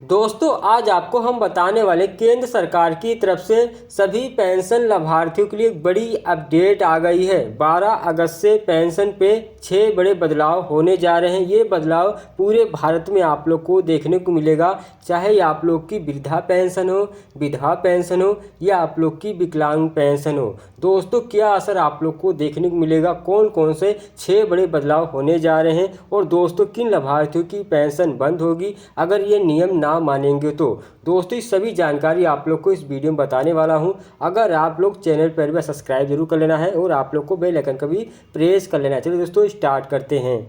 दोस्तों आज आपको हम बताने वाले केंद्र सरकार की तरफ से सभी पेंशन लाभार्थियों के लिए एक बड़ी अपडेट आ गई है। 12 अगस्त से पेंशन पे 6 बड़े बदलाव होने जा रहे हैं। ये बदलाव पूरे भारत में आप लोग को देखने को मिलेगा, चाहे आप लोग की वृद्धा पेंशन हो, विधवा पेंशन हो या आप लोग की विकलांग पेंशन हो। दोस्तों क्या असर आप लोग को देखने को मिलेगा, कौन कौन से 6 बड़े बदलाव होने जा रहे हैं और दोस्तों किन लाभार्थियों की पेंशन बंद होगी अगर ये नियम ना मानेंगे तो। दोस्तों इस सभी जानकारी आप लोग को इस वीडियो में बताने वाला हूं। अगर आप लोग चैनल पर भी सब्सक्राइब जरूर कर लेना है और आप लोग को बेल आइकन का भी प्रेस कर लेना है। चलिए दोस्तों स्टार्ट करते हैं।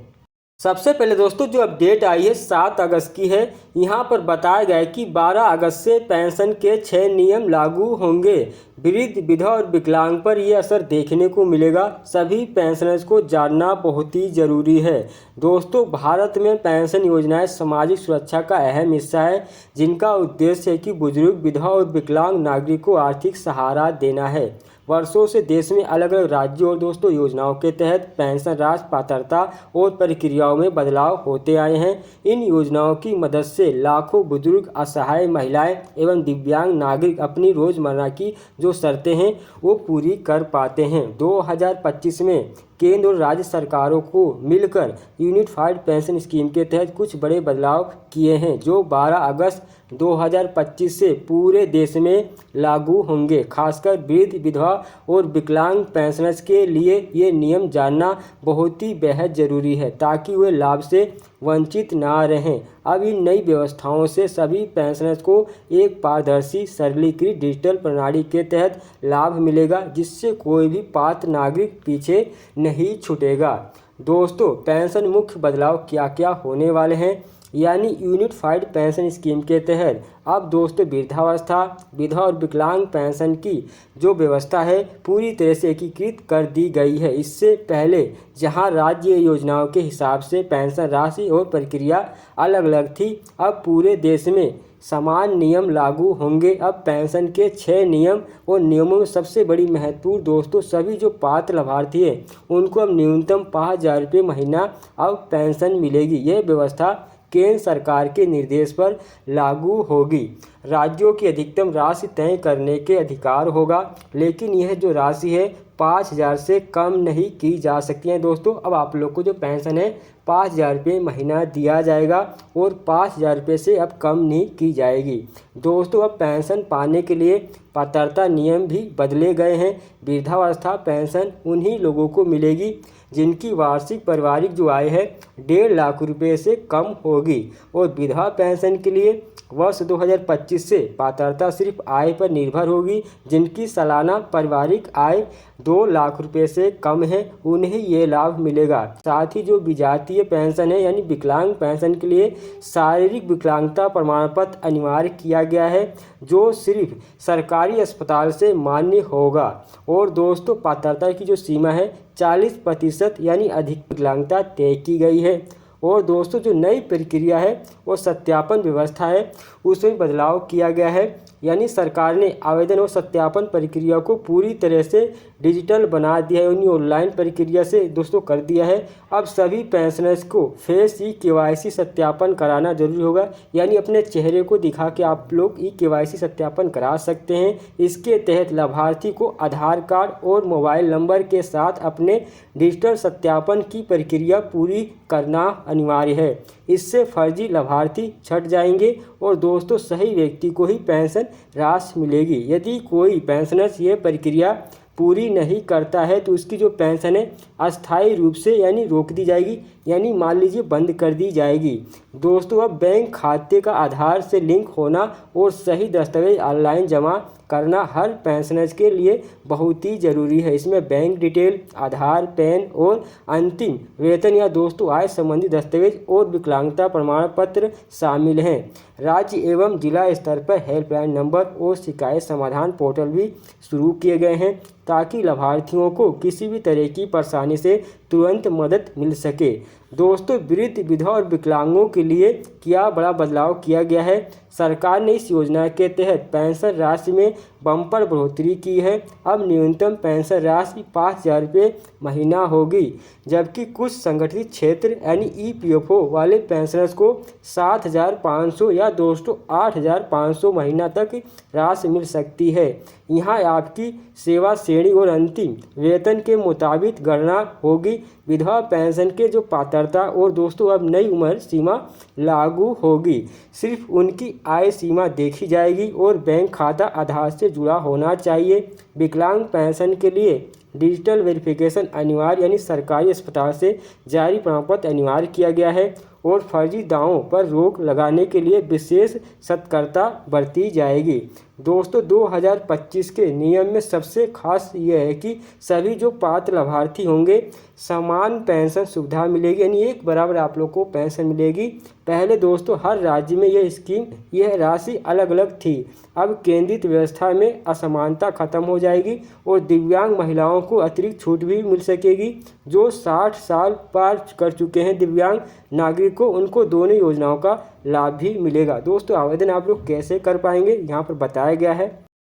सबसे पहले दोस्तों जो अपडेट आई है 7 अगस्त की है। यहाँ पर बताया गया है कि 12 अगस्त से पेंशन के 6 नियम लागू होंगे। वृद्ध, विधवा और विकलांग पर यह असर देखने को मिलेगा। सभी पेंशनर्स को जानना बहुत ही जरूरी है। दोस्तों भारत में पेंशन योजनाएं सामाजिक सुरक्षा का अहम हिस्सा है, जिनका उद्देश्य है कि बुजुर्ग, विधवा और विकलांग नागरिक को आर्थिक सहारा देना है। वर्षों से देश में अलग अलग राज्यों और दोस्तों योजनाओं के तहत पेंशन राशि, पात्रता और प्रक्रियाओं में बदलाव होते आए हैं। इन योजनाओं की मदद से लाखों बुजुर्ग, असहाय महिलाएं एवं दिव्यांग नागरिक अपनी रोजमर्रा की जो शर्तें हैं वो पूरी कर पाते हैं। 2025 में केंद्र और राज्य सरकारों को मिलकर यूनिफाइड पेंशन स्कीम के तहत कुछ बड़े बदलाव किए हैं, जो 12 अगस्त 2025 से पूरे देश में लागू होंगे। खासकर वृद्ध, विधवा और विकलांग पेंशनर्स के लिए ये नियम जानना बहुत ही बेहद ज़रूरी है, ताकि वे लाभ से वंचित ना रहें। अब इन नई व्यवस्थाओं से सभी पेंशनर्स को एक पारदर्शी, सरलीकृत डिजिटल प्रणाली के तहत लाभ मिलेगा, जिससे कोई भी पात्र नागरिक पीछे नहीं छूटेगा। दोस्तों पेंशन मुख्य बदलाव क्या क्या होने वाले हैं, यानी यूनिफाइड पेंशन स्कीम के तहत अब दोस्तों वृद्धावस्था, विधवा और विकलांग पेंशन की जो व्यवस्था है पूरी तरह से एकीकृत कर दी गई है। इससे पहले जहां राज्य योजनाओं के हिसाब से पेंशन राशि और प्रक्रिया अलग अलग थी, अब पूरे देश में समान नियम लागू होंगे। अब पेंशन के 6 नियम और नियमों में सबसे बड़ी महत्वपूर्ण दोस्तों सभी जो पात्र लाभार्थी हैं उनको अब न्यूनतम 5,000 रुपये महीना अब पेंशन मिलेगी। यह व्यवस्था केंद्र सरकार के निर्देश पर लागू होगी। राज्यों की अधिकतम राशि तय करने के अधिकार होगा, लेकिन यह जो राशि है 5,000 से कम नहीं की जा सकती है। दोस्तों अब आप लोग को जो पेंशन है 5,000 रुपये महीना दिया जाएगा और 5,000 रुपये से अब कम नहीं की जाएगी। दोस्तों अब पेंशन पाने के लिए पात्रता नियम भी बदले गए हैं। वृद्धावस्था पेंशन उन्हीं लोगों को मिलेगी जिनकी वार्षिक पारिवारिक जो आय है 1.5 लाख रुपये से कम होगी, और विधवा पेंशन के लिए वर्ष 2025 से पात्रता सिर्फ आय पर निर्भर होगी। जिनकी सालाना पारिवारिक आय 2 लाख रुपये से कम है उन्हें ये लाभ मिलेगा। साथ ही जो विजातीय पेंशन है यानी विकलांग पेंशन के लिए शारीरिक विकलांगता प्रमाण पत्र अनिवार्य किया गया है, जो सिर्फ सरकारी अस्पताल से मान्य होगा। और दोस्तों पात्रता की जो सीमा है 40% यानी अधिक विकलांगता तय की गई है। और दोस्तों जो नई प्रक्रिया है वो सत्यापन व्यवस्था है, उसमें बदलाव किया गया है। यानी सरकार ने आवेदन और सत्यापन प्रक्रिया को पूरी तरह से डिजिटल बना दिया है, उन्हीं ऑनलाइन प्रक्रिया से दोस्तों कर दिया है। अब सभी पेंशनर्स को फेस KYC सत्यापन कराना जरूरी होगा, यानी अपने चेहरे को दिखा के आप लोग KYC सत्यापन करा सकते हैं। इसके तहत लाभार्थी को आधार कार्ड और मोबाइल नंबर के साथ अपने डिजिटल सत्यापन की प्रक्रिया पूरी करना अनिवार्य है। इससे फर्जी लाभार्थी छट जाएंगे और दोस्तों सही व्यक्ति को ही पेंशन राशि मिलेगी। यदि कोई पेंशनर्स ये प्रक्रिया पूरी नहीं करता है तो उसकी जो पेंशन है अस्थायी रूप से यानी रोक दी जाएगी, यानी मान लीजिए बंद कर दी जाएगी। दोस्तों अब बैंक खाते का आधार से लिंक होना और सही दस्तावेज ऑनलाइन जमा करना हर पेंशनर्स के लिए बहुत ही ज़रूरी है। इसमें बैंक डिटेल, आधार, पैन और अंतिम वेतन या दोस्तों आय संबंधी दस्तावेज और विकलांगता प्रमाण पत्र शामिल हैं। राज्य एवं जिला स्तर पर हेल्पलाइन नंबर और शिकायत समाधान पोर्टल भी शुरू किए गए हैं, ताकि लाभार्थियों को किसी भी तरह की परेशानी से तुरंत मदद मिल सके। दोस्तों वृद्ध, विधवा और विकलांगों के लिए क्या बड़ा बदलाव किया गया है, सरकार ने इस योजना के तहत पेंशन राशि में बम्पर बढ़ोतरी की है। अब न्यूनतम पेंशन राशि 5,000 रुपये महीना होगी, जबकि कुछ संगठित क्षेत्र यानी EPFO वाले पेंशनर्स को 7,500 या दोस्तों 8,500 महीना तक राशि मिल सकती है। यहाँ आपकी सेवा श्रेणी और अंतिम वेतन के मुताबिक गणना होगी। विधवा पेंशन के जो पात्रता और दोस्तों अब नई उम्र सीमा लागू होगी। सिर्फ उनकी आय सीमा देखी जाएगी और बैंक खाता आधार से जुड़ा होना चाहिए। विकलांग पेंशन के लिए डिजिटल वेरिफिकेशन अनिवार्य यानी सरकारी अस्पताल से जारी प्रमाण पत्र अनिवार्य किया गया है और फर्जी दावों पर रोक लगाने के लिए विशेष सतर्कता बरती जाएगी। दोस्तों 2025 के नियम में सबसे खास यह है कि सभी जो पात्र लाभार्थी होंगे समान पेंशन सुविधा मिलेगी, यानी एक बराबर आप लोग को पेंशन मिलेगी। पहले दोस्तों हर राज्य में यह राशि अलग अलग थी। अब केंद्रित व्यवस्था में असमानता खत्म हो जाएगी और दिव्यांग महिलाओं को अतिरिक्त छूट भी मिल सकेगी। जो 60 साल पार कर चुके हैं दिव्यांग नागरिक को, उनको दोनों योजनाओं का लाभ भी मिलेगा। दोस्तों आवेदन आप लोग कैसे कर पाएंगे, यहाँ पर बताया गया है।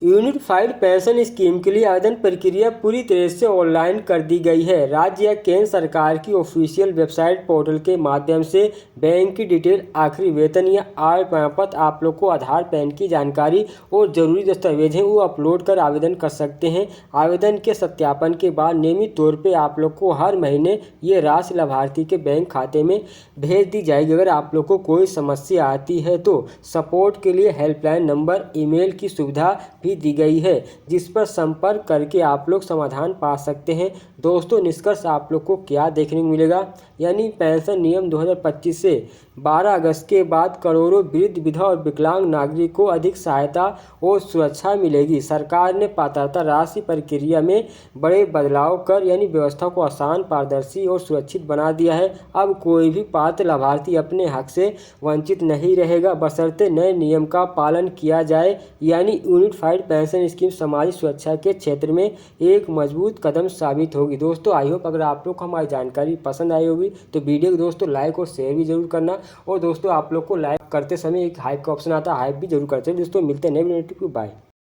यूनिफाइड पेंशन स्कीम के लिए आवेदन प्रक्रिया पूरी तरह से ऑनलाइन कर दी गई है। राज्य या केंद्र सरकार की ऑफिशियल वेबसाइट पोर्टल के माध्यम से बैंक की डिटेल, आखिरी वेतन या आय प्रमाण पत्र, आप लोग को आधार, पैन की जानकारी और जरूरी दस्तावेज हैं वो अपलोड कर आवेदन कर सकते हैं। आवेदन के सत्यापन के बाद नियमित तौर पर आप लोग को हर महीने ये राशि लाभार्थी के बैंक खाते में भेज दी जाएगी। अगर आप लोग को कोई समस्या आती है तो सपोर्ट के लिए हेल्पलाइन नंबर, ईमेल की सुविधा भी दी गई है, जिस पर संपर्क करके आप लोग समाधान पा सकते हैं। दोस्तों निष्कर्ष आप लोग को क्या देखने को मिलेगा, यानी पेंशन नियम 2025 से 12 अगस्त के बाद करोड़ों वृद्ध, विधवा और विकलांग नागरिक को अधिक सहायता और सुरक्षा मिलेगी। सरकार ने पात्रता राशि प्रक्रिया में बड़े बदलाव कर यानी व्यवस्था को आसान, पारदर्शी और सुरक्षित बना दिया है। अब कोई भी पात्र लाभार्थी अपने हक से वंचित नहीं रहेगा, बशर्ते नए नियम का पालन किया जाए। यानी यूनिफाइड पेंशन स्कीम सामाजिक सुरक्षा के क्षेत्र में एक मजबूत कदम साबित होगी। दोस्तों आई होप अगर आप लोग को हमारी जानकारी पसंद आई होगी तो वीडियो को दोस्तों लाइक और शेयर भी जरूर करना, और दोस्तों आप लोग को लाइक करते समय एक हाइप का ऑप्शन आता है, हाइप भी जरूर करते हैं। दोस्तों मिलते हैं नए वीडियो में, बाय।